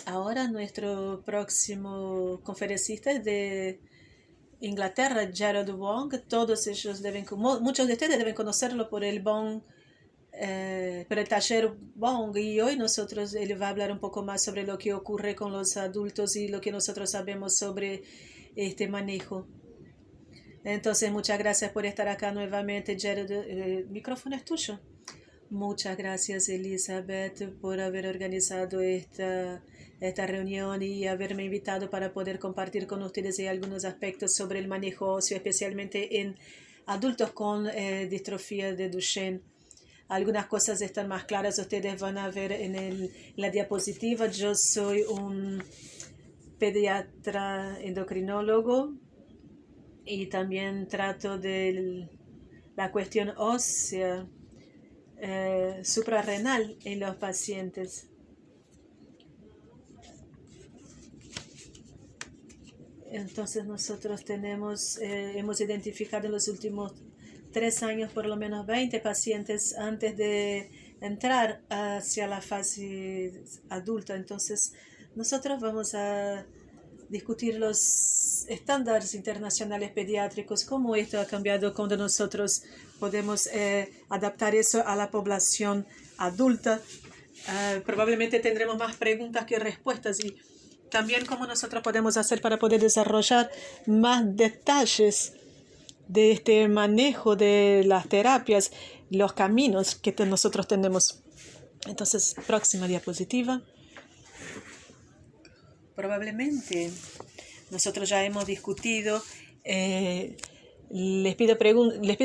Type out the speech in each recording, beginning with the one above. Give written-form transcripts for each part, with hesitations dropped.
Ahora nuestro próximo conferencista es de Inglaterra, Jared Wong. Todos ellos muchos de ustedes deben conocerlo por el por el taller Bong, y hoy él va a hablar un poco más sobre lo que ocurre con los adultos y lo que nosotros sabemos sobre este manejo. Entonces, muchas gracias por estar acá nuevamente, Jared. El micrófono es tuyo. Muchas gracias, Elizabeth, por haber organizado esta reunión y haberme invitado para poder compartir con ustedes algunos aspectos sobre el manejo óseo, especialmente en adultos con distrofia de Duchenne. Algunas cosas están más claras, ustedes van a ver en la diapositiva. Yo soy un pediatra endocrinólogo y también trato de la cuestión ósea suprarrenal en los pacientes. Entonces nosotros hemos identificado en los últimos 3 años por lo menos 20 pacientes antes de entrar hacia la fase adulta. Entonces nosotros vamos a discutir los estándares internacionales pediátricos, cómo esto ha cambiado cuando nosotros podemos adaptar eso a la población adulta. Probablemente tendremos más preguntas que respuestas, y también cómo nosotros podemos hacer para poder desarrollar más detalles de este manejo de las terapias, los caminos que nosotros tenemos. Entonces, próxima diapositiva. Probablemente nosotros ya hemos discutido. Les pido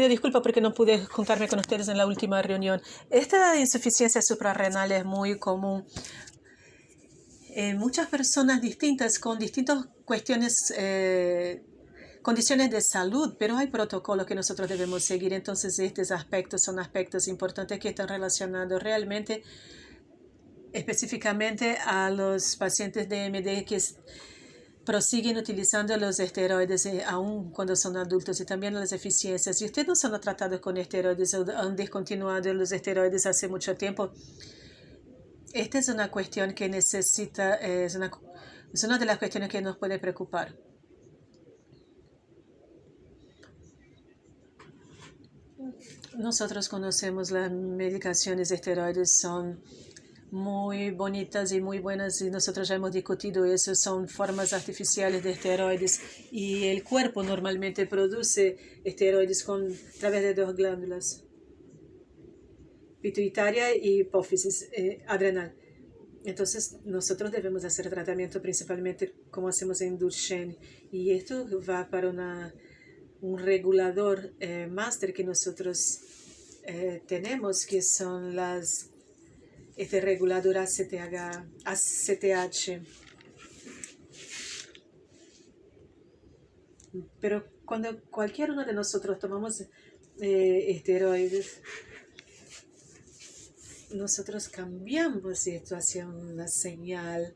disculpas porque no pude juntarme con ustedes en la última reunión. Esta insuficiencia suprarrenal es muy común en muchas personas distintas con distintas condiciones de salud, pero hay protocolos que nosotros debemos seguir. Entonces, estos aspectos son aspectos importantes que están relacionados realmente específicamente a los pacientes de MD que prosiguen utilizando los esteroides aún cuando son adultos, y también las deficiencias. Si ustedes no son tratados con esteroides o han descontinuado los esteroides hace mucho tiempo, esta es una cuestión que es una de las cuestiones que nos puede preocupar. Nosotros conocemos las medicaciones de esteroides, son muy bonitas y muy buenas, y nosotros ya hemos discutido eso. Son formas artificiales de esteroides y el cuerpo normalmente produce esteroides a través de 2 glándulas, pituitaria y hipófisis adrenal. Entonces nosotros debemos hacer tratamiento principalmente como hacemos en Duchenne, y esto va para un regulador máster que nosotros tenemos, que son este regulador ACTH. Pero cuando cualquier uno de nosotros tomamos esteroides, nosotros cambiamos esto hacia una señal.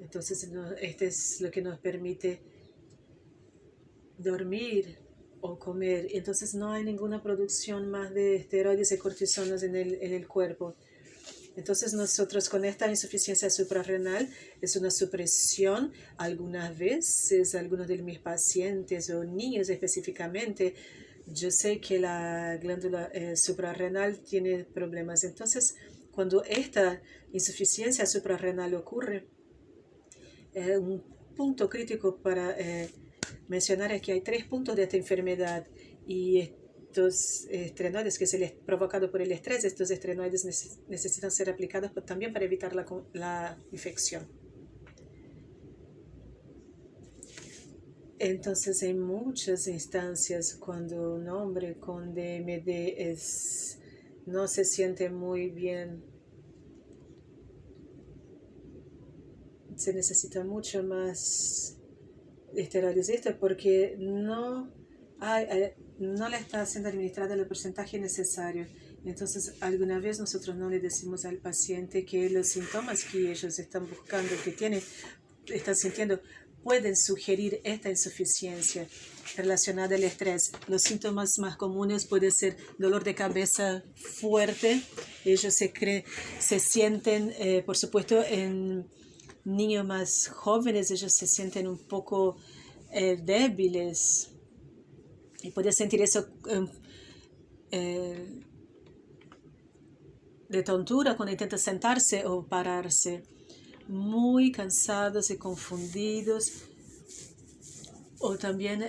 Entonces, este es lo que nos permite dormir o comer. Entonces, no hay ninguna producción más de esteroides y cortisonas en el cuerpo. Entonces, nosotros con esta insuficiencia suprarrenal es una supresión. Algunas veces, algunos de mis pacientes o niños específicamente, yo sé que la glándula suprarrenal tiene problemas. Entonces, cuando esta insuficiencia suprarrenal ocurre, un punto crítico para mencionar es que hay 3 puntos de esta enfermedad, y estos estrenoides que se les provocado por el estrés, estos estrenoides necesitan ser aplicados también para evitar la infección. Entonces, en muchas instancias, cuando un hombre con DMD no se siente muy bien, se necesita mucho más esteroides. Esto porque no le está siendo administrado el porcentaje necesario. Entonces, alguna vez nosotros no le decimos al paciente que los síntomas que ellos están buscando, están sintiendo, pueden sugerir esta insuficiencia relacionada al estrés. Los síntomas más comunes pueden ser dolor de cabeza fuerte. Ellos se sienten, por supuesto, niños más jóvenes, ellos se sienten un poco débiles y pueden sentir eso de tontura cuando intentan sentarse o pararse, muy cansados y confundidos, o también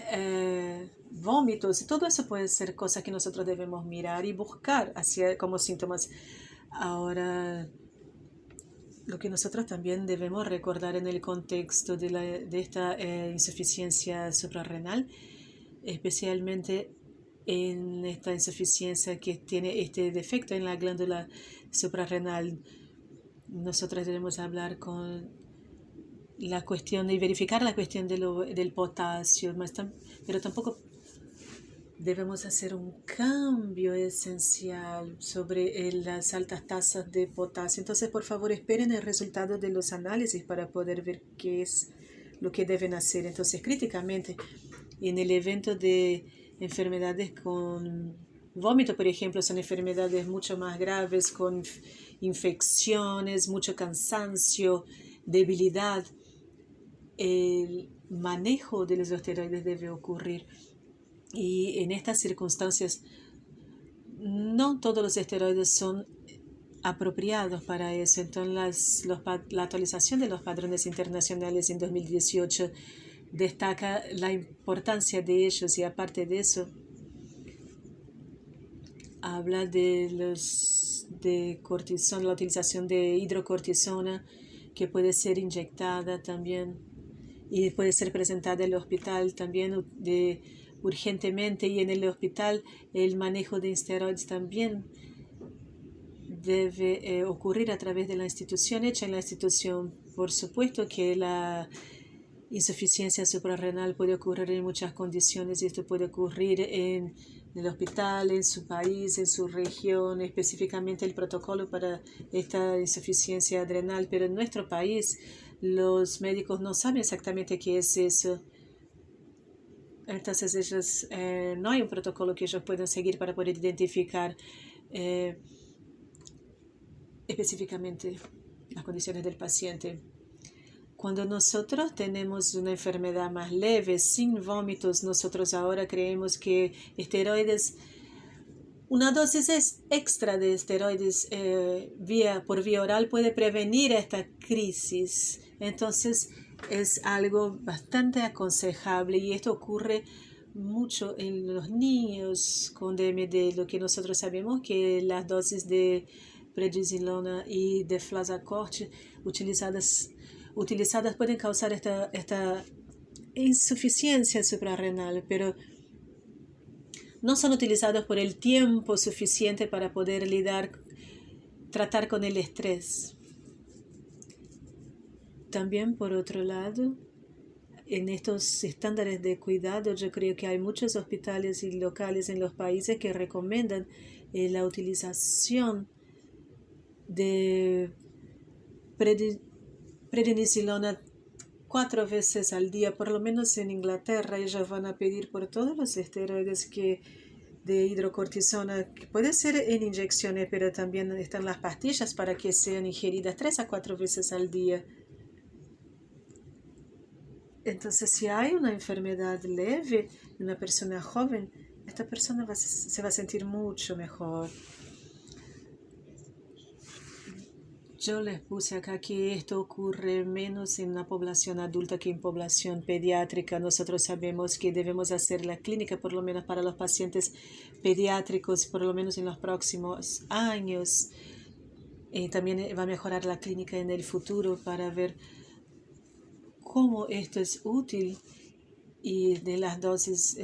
vómitos, y todo eso puede ser cosas que nosotros debemos mirar y buscar como síntomas. Ahora, lo que nosotros también debemos recordar en el contexto de esta insuficiencia suprarrenal, especialmente en esta insuficiencia que tiene este defecto en la glándula suprarrenal, nosotros debemos hablar con la cuestión y verificar la cuestión del potasio, pero tampoco debemos hacer un cambio esencial sobre las altas tasas de potasio. Entonces, por favor, esperen el resultado de los análisis para poder ver qué es lo que deben hacer. Entonces, críticamente, en el evento de enfermedades con vómito, por ejemplo, son enfermedades mucho más graves, con infecciones, mucho cansancio, debilidad. El manejo de los esteroides debe ocurrir. Y en estas circunstancias, no todos los esteroides son apropiados para eso. Entonces, la actualización de los padrones internacionales en 2018 destaca la importancia de ellos, y aparte de eso, habla de cortisona, la utilización de hidrocortisona, que puede ser inyectada también y puede ser presentada en el hospital también urgentemente, y en el hospital el manejo de esteroides también debe ocurrir a través de la institución, hecha en la institución. Por supuesto que la insuficiencia suprarrenal puede ocurrir en muchas condiciones, y esto puede ocurrir en el hospital, en su país, en su región, específicamente el protocolo para esta insuficiencia adrenal. Pero en nuestro país los médicos no saben exactamente qué es eso. Entonces ellos, no hay un protocolo que ellos puedan seguir para poder identificar específicamente las condiciones del paciente. Cuando nosotros tenemos una enfermedad más leve, sin vómitos, nosotros ahora creemos que esteroides, una dosis extra de esteroides por vía oral puede prevenir esta crisis. Entonces es algo bastante aconsejable, y esto ocurre mucho en los niños con DMD. Lo que nosotros sabemos que las dosis de prednisolona y de Flazacort utilizadas pueden causar esta insuficiencia suprarrenal, pero no son utilizados por el tiempo suficiente para poder tratar con el estrés. También, por otro lado, en estos estándares de cuidado, yo creo que hay muchos hospitales y locales en los países que recomiendan la utilización de prednisolona 4 veces al día. Por lo menos en Inglaterra ellos van a pedir por todos los esteroides de hidrocortisona, que puede ser en inyecciones, pero también están las pastillas para que sean ingeridas 3 a 4 veces al día. Entonces, si hay una enfermedad leve de una persona joven, esta persona se va a sentir mucho mejor. Yo les puse acá que esto ocurre menos en la población adulta que en población pediátrica. Nosotros sabemos que debemos hacer la clínica, por lo menos para los pacientes pediátricos, por lo menos en los próximos años. También va a mejorar la clínica en el futuro para ver cómo esto es útil, y de las dosis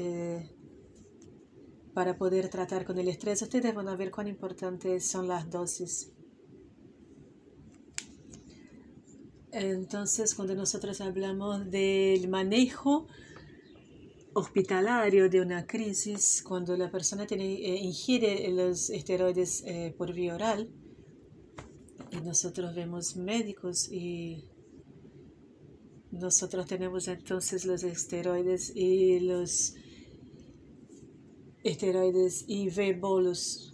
para poder tratar con el estrés. Ustedes van a ver cuán importantes son las dosis. Entonces, cuando nosotros hablamos del manejo hospitalario de una crisis, cuando la persona ingiere los esteroides por vía oral, y nosotros vemos médicos, y nosotros tenemos entonces los esteroides IV bolus.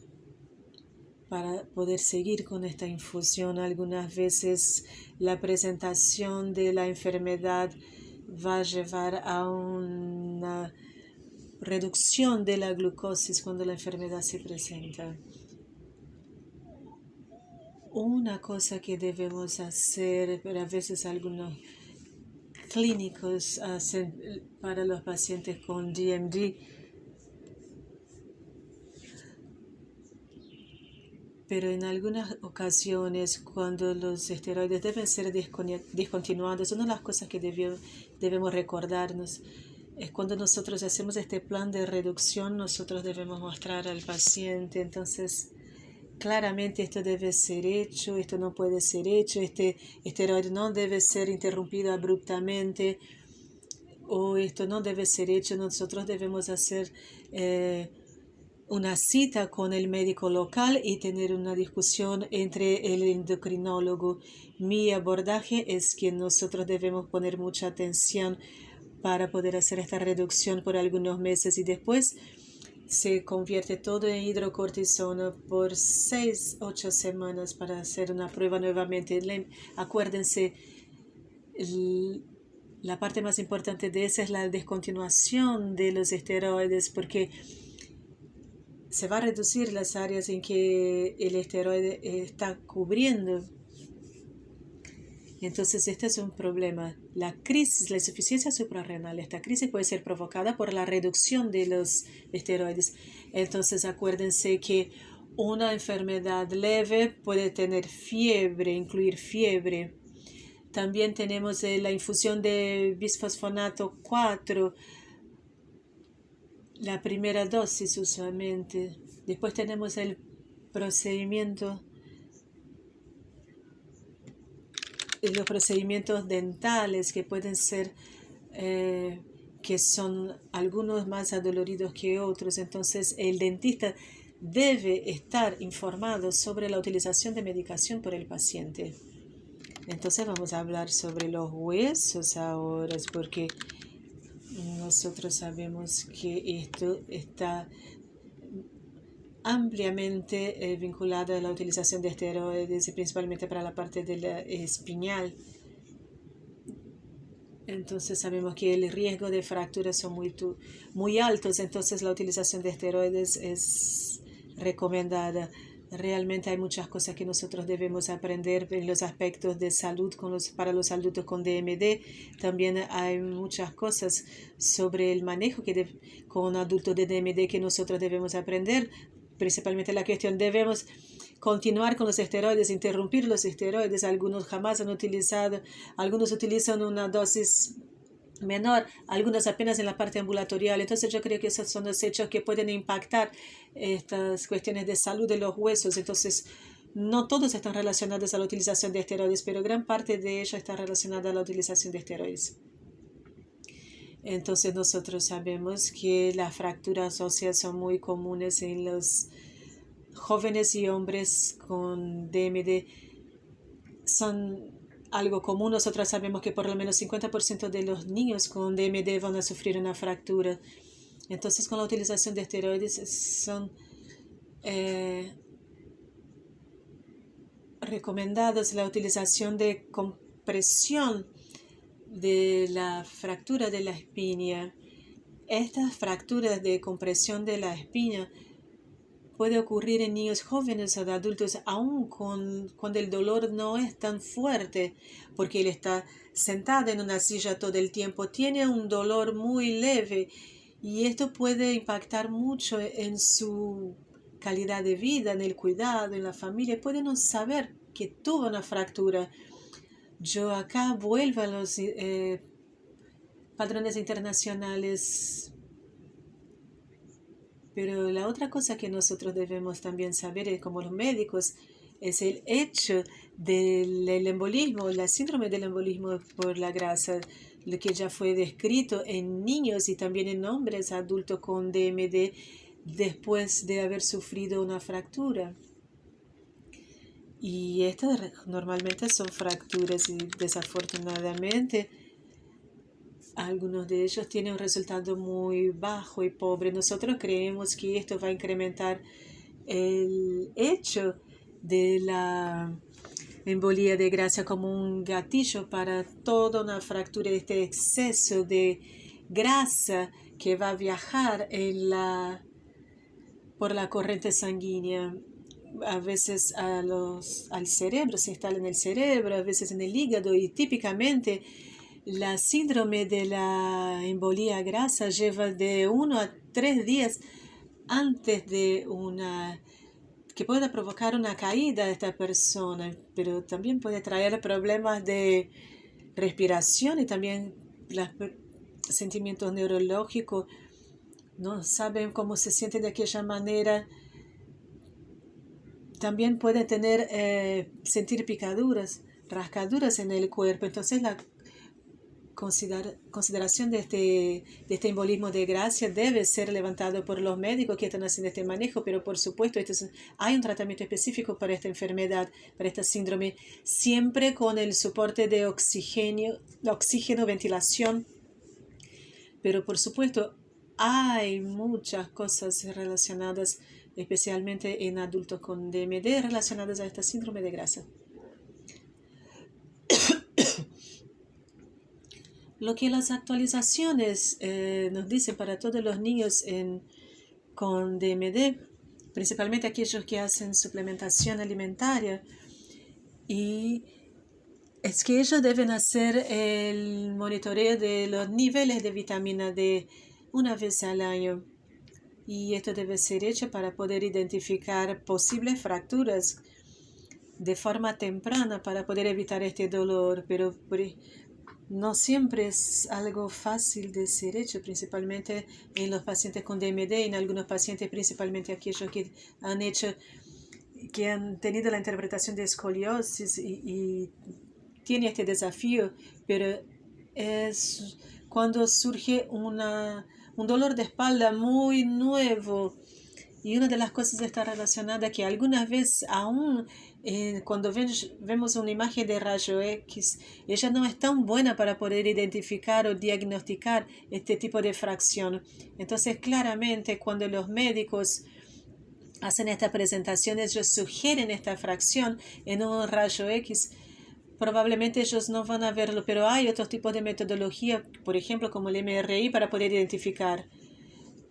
para poder seguir con esta infusión. Algunas veces la presentación de la enfermedad va a llevar a una reducción de la glucosis cuando la enfermedad se presenta. Una cosa que debemos hacer, pero a veces algunos clínicos hacen para los pacientes con DMD, pero en algunas ocasiones cuando los esteroides deben ser discontinuados, una de las cosas que debemos recordarnos es cuando nosotros hacemos este plan de reducción, nosotros debemos mostrar al paciente, entonces claramente esto debe ser hecho, esto no puede ser hecho, este esteroide no debe ser interrumpido abruptamente, o esto no debe ser hecho. Nosotros debemos hacer una cita con el médico local y tener una discusión entre el endocrinólogo. Mi abordaje es que nosotros debemos poner mucha atención para poder hacer esta reducción por algunos meses y después se convierte todo en hidrocortisona por 6-8 semanas para hacer una prueba nuevamente. Acuérdense, la parte más importante de esa es la descontinuación de los esteroides, porque se va a reducir las áreas en que el esteroide está cubriendo. Entonces, este es un problema. La crisis, la insuficiencia suprarrenal, esta crisis puede ser provocada por la reducción de los esteroides. Entonces, acuérdense que una enfermedad leve puede tener fiebre, incluir fiebre. También tenemos la infusión de bisfosfonato 4, la primera dosis usualmente. Después tenemos el procedimiento, los procedimientos dentales que pueden ser, que son algunos más adoloridos que otros. Entonces el dentista debe estar informado sobre la utilización de medicación por el paciente. Entonces vamos a hablar sobre los huesos ahora, porque nosotros sabemos que esto está ampliamente vinculado a la utilización de esteroides, principalmente para la parte de la espinal. Entonces sabemos que el riesgo de fracturas son muy altos, entonces la utilización de esteroides es recomendada. Realmente hay muchas cosas que nosotros debemos aprender en los aspectos de salud para los adultos con DMD. También hay muchas cosas sobre el manejo con adultos de DMD que nosotros debemos aprender. Principalmente la cuestión, debemos continuar con los esteroides, interrumpir los esteroides. Algunos jamás han utilizado, algunos utilizan una dosis menor, algunos apenas en la parte ambulatorial. Entonces yo creo que esos son los hechos que pueden impactar estas cuestiones de salud de los huesos. Entonces no todos están relacionados a la utilización de esteroides, pero gran parte de ello está relacionada a la utilización de esteroides. Entonces nosotros sabemos que las fracturas óseas son muy comunes en los jóvenes y hombres con DMD. Son algo común. Nosotros sabemos que por lo menos 50% de los niños con DMD van a sufrir una fractura. Entonces con la utilización de esteroides son recomendados la utilización de compresión de la fractura de la espina. Estas fracturas de compresión de la espina puede ocurrir en niños jóvenes o de adultos, aún cuando el dolor no es tan fuerte, porque él está sentado en una silla todo el tiempo, tiene un dolor muy leve y esto puede impactar mucho en su calidad de vida, en el cuidado, en la familia. Puede no saber que tuvo una fractura. Yo acá vuelvo a los padrones internacionales. Pero la otra cosa que nosotros debemos también saber, como los médicos, es el hecho del embolismo, la síndrome del embolismo por la grasa, lo que ya fue descrito en niños y también en hombres adultos con DMD después de haber sufrido una fractura. Y estas normalmente son fracturas y desafortunadamente algunos de ellos tienen un resultado muy bajo y pobre. Nosotros creemos que esto va a incrementar el hecho de la embolía de grasa como un gatillo para toda una fractura, este exceso de grasa que va a viajar por la corriente sanguínea. A veces al cerebro, se instala en el cerebro, a veces en el hígado, y típicamente la síndrome de la embolía grasa lleva de 1 a 3 días antes de que pueda provocar una caída a esta persona, pero también puede traer problemas de respiración y también los sentimientos neurológicos. No saben cómo se siente de aquella manera. También puede sentir picaduras, rascaduras en el cuerpo. Entonces la consideración de este embolismo de grasa debe ser levantado por los médicos que están haciendo este manejo, pero por supuesto hay un tratamiento específico para esta enfermedad, para esta síndrome, siempre con el soporte de oxígeno, ventilación, pero por supuesto hay muchas cosas relacionadas, especialmente en adultos con DMD, relacionadas a esta síndrome de grasa. Lo que las actualizaciones nos dicen para todos los niños con DMD, principalmente aquellos que hacen suplementación alimentaria, y es que ellos deben hacer el monitoreo de los niveles de vitamina D una vez al año. Y esto debe ser hecho para poder identificar posibles fracturas de forma temprana para poder evitar este dolor, pero no siempre es algo fácil de ser hecho, principalmente en los pacientes con DMD, en algunos pacientes, principalmente aquellos que han tenido la interpretación de escoliosis y tiene este desafío, pero es cuando surge un dolor de espalda muy nuevo. Y una de las cosas está relacionada que algunas veces aún cuando vemos una imagen de rayo X, ella no es tan buena para poder identificar o diagnosticar este tipo de fracción. Entonces, claramente, cuando los médicos hacen estas presentaciones, ellos sugieren esta fracción en un rayo X. Probablemente ellos no van a verlo, pero hay otros tipos de metodología, por ejemplo, como el MRI, para poder identificar.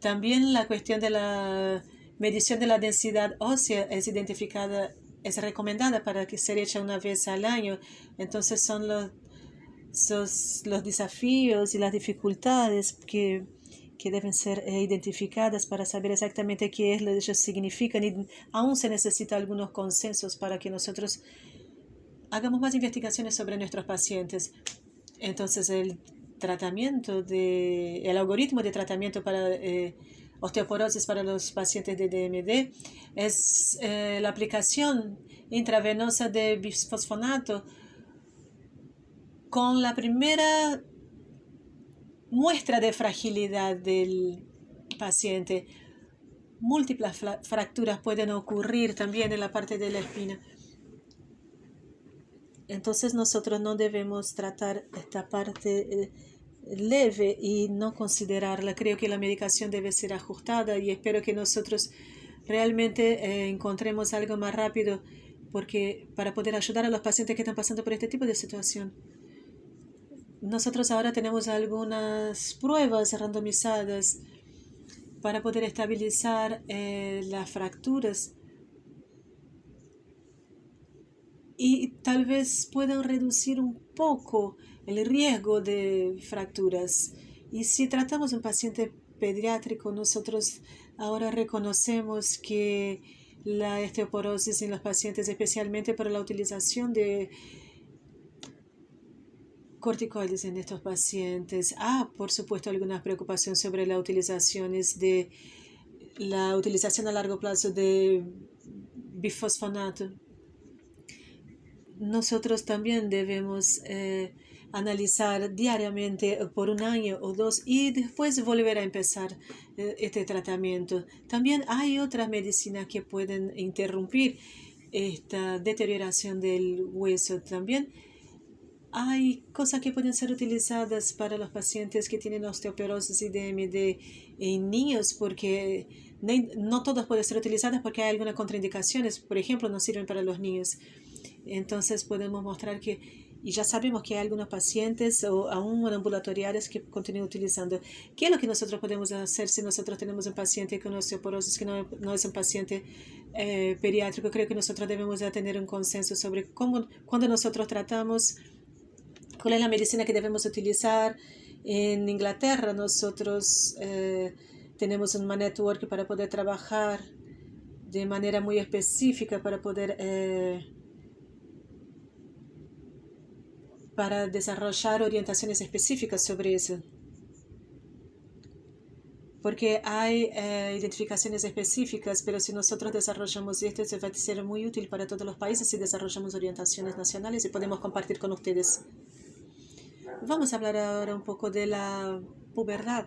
También la cuestión de la medición de la densidad ósea es recomendada para que sea hecha una vez al año. Entonces son los desafíos y las dificultades que deben ser identificadas para saber exactamente qué es lo que ellos significan, y aún se necesitan algunos consensos para que nosotros hagamos más investigaciones sobre nuestros pacientes. Entonces el algoritmo de tratamiento para osteoporosis para los pacientes de DMD es la aplicación intravenosa de bisfosfonato con la primera muestra de fragilidad del paciente. Múltiples fracturas pueden ocurrir también en la parte de la espina. Entonces nosotros no debemos tratar esta parte leve y no considerarla. Creo que la medicación debe ser ajustada y espero que nosotros realmente encontremos algo más rápido para poder ayudar a los pacientes que están pasando por este tipo de situación. Nosotros ahora tenemos algunas pruebas randomizadas para poder estabilizar las fracturas y tal vez puedan reducir un poco el riesgo de fracturas. Y si tratamos un paciente pediátrico, nosotros ahora reconocemos que la osteoporosis en los pacientes, especialmente por la utilización de corticoides en estos pacientes. Por supuesto, alguna preocupación sobre la utilización a largo plazo de bifosfonato. Nosotros también debemos analizar diariamente por 1 año o 2 y después volver a empezar este tratamiento. También hay otras medicinas que pueden interrumpir esta deterioración del hueso. También hay cosas que pueden ser utilizadas para los pacientes que tienen osteoporosis y DMD en niños, porque no todas pueden ser utilizadas porque hay algunas contraindicaciones. Por ejemplo, no sirven para los niños. Entonces podemos mostrar que, y ya sabemos que hay algunos pacientes o aún ambulatoriales que continúan utilizando. ¿Qué es lo que nosotros podemos hacer si nosotros tenemos un paciente con osteoporosis que no es un paciente pediátrico? Creo que nosotros debemos de tener un consenso sobre cómo, cuando nosotros tratamos, cuál es la medicina que debemos utilizar. En Inglaterra nosotros tenemos un network para poder trabajar de manera muy específica para desarrollar orientaciones específicas sobre eso. Porque hay identificaciones específicas, pero si nosotros desarrollamos esto, se va a ser muy útil para todos los países si desarrollamos orientaciones nacionales y podemos compartir con ustedes. Vamos a hablar ahora un poco de la pubertad.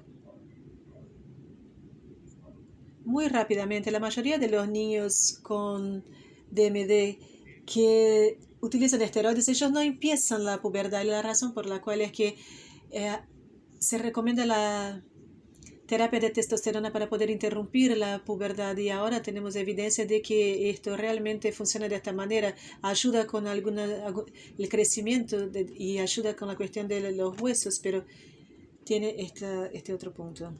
Muy rápidamente, la mayoría de los niños con DMD que utilizan esteroides, ellos no empiezan la pubertad. Y la razón por la cual es que se recomienda la terapia de testosterona para poder interrumpir la pubertad, y ahora tenemos evidencia de que esto realmente funciona de esta manera, ayuda con el crecimiento y ayuda con la cuestión de los huesos, pero tiene este otro punto.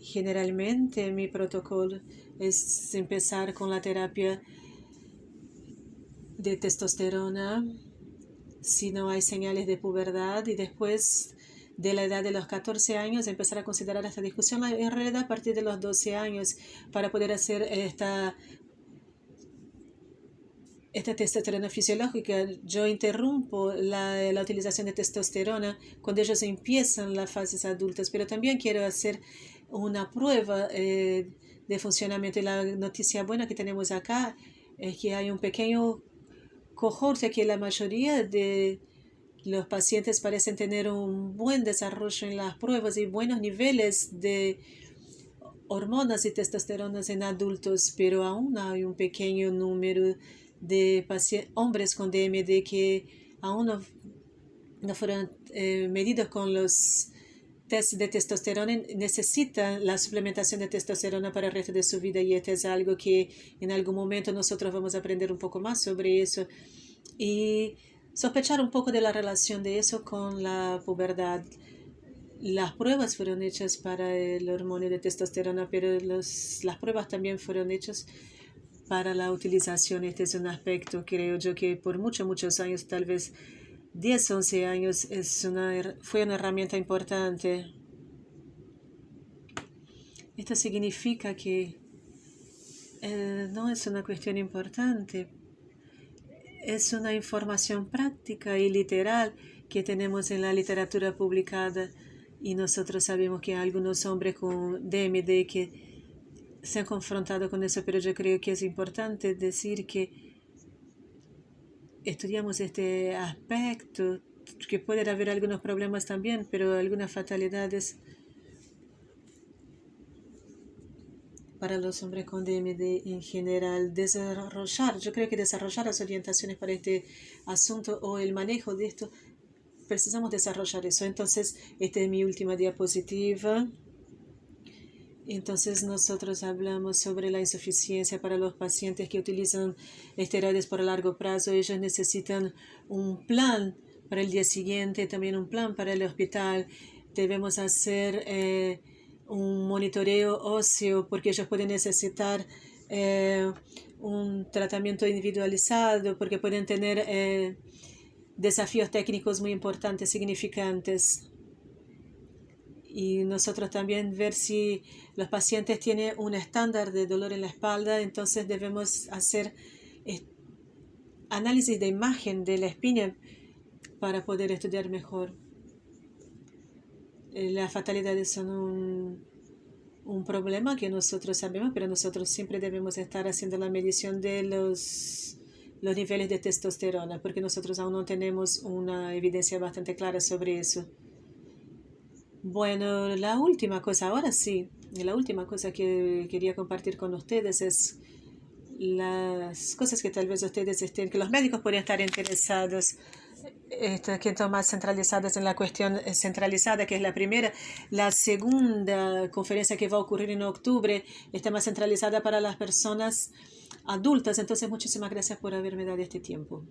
Generalmente mi protocolo es empezar con la terapia de testosterona si no hay señales de pubertad, y después de la edad de los 14 años empezar a considerar esta discusión, en realidad a partir de los 12 años, para poder hacer esta testosterona fisiológica. Yo interrumpo la utilización de testosterona cuando ellos empiezan las fases adultas, pero también quiero hacer una prueba de funcionamiento. Y la noticia buena que tenemos acá es que hay un pequeño cohorte que la mayoría de los pacientes parecen tener un buen desarrollo en las pruebas y buenos niveles de hormonas y testosteronas en adultos, pero aún hay un pequeño número de hombres con DMD que aún no fueron medidos con los test de testosterona, necesitan la suplementación de testosterona para el resto de su vida, y esto es algo que en algún momento nosotros vamos a aprender un poco más sobre eso y sospechar un poco de la relación de eso con la pubertad. Las pruebas fueron hechas para el hormona de testosterona, pero las pruebas también fueron hechas para la utilización. Este es un aspecto, creo yo, que por muchos años, tal vez 10, 11 años, fue una herramienta importante. Esto significa que no es una cuestión importante, es una información práctica y literal que tenemos en la literatura publicada, y nosotros sabemos que hay algunos hombres con DMD que se han confrontado con eso, pero yo creo que es importante decir que estudiamos este aspecto, que pueden haber algunos problemas también, pero algunas fatalidades para los hombres con DMD en general. Yo creo que desarrollar las orientaciones para este asunto o el manejo de esto, precisamos desarrollar eso. Entonces, esta es mi última diapositiva. Entonces nosotros hablamos sobre la insuficiencia para los pacientes que utilizan esteroides por largo plazo. Ellos necesitan un plan para el día siguiente, también un plan para el hospital. Debemos hacer un monitoreo óseo porque ellos pueden necesitar un tratamiento individualizado, porque pueden tener desafíos técnicos muy importantes, significantes. Y nosotros también ver si los pacientes tienen un estándar de dolor en la espalda. Entonces debemos hacer análisis de imagen de la espina para poder estudiar mejor. Las fatalidades son un problema que nosotros sabemos, pero nosotros siempre debemos estar haciendo la medición de los niveles de testosterona, porque nosotros aún no tenemos una evidencia bastante clara sobre eso. Bueno, la última cosa que quería compartir con ustedes es las cosas que tal vez ustedes estén, que los médicos podrían estar interesados, que están más centralizadas en la cuestión centralizada, que es la primera. La segunda conferencia que va a ocurrir en octubre está más centralizada para las personas adultas. Entonces, muchísimas gracias por haberme dado este tiempo.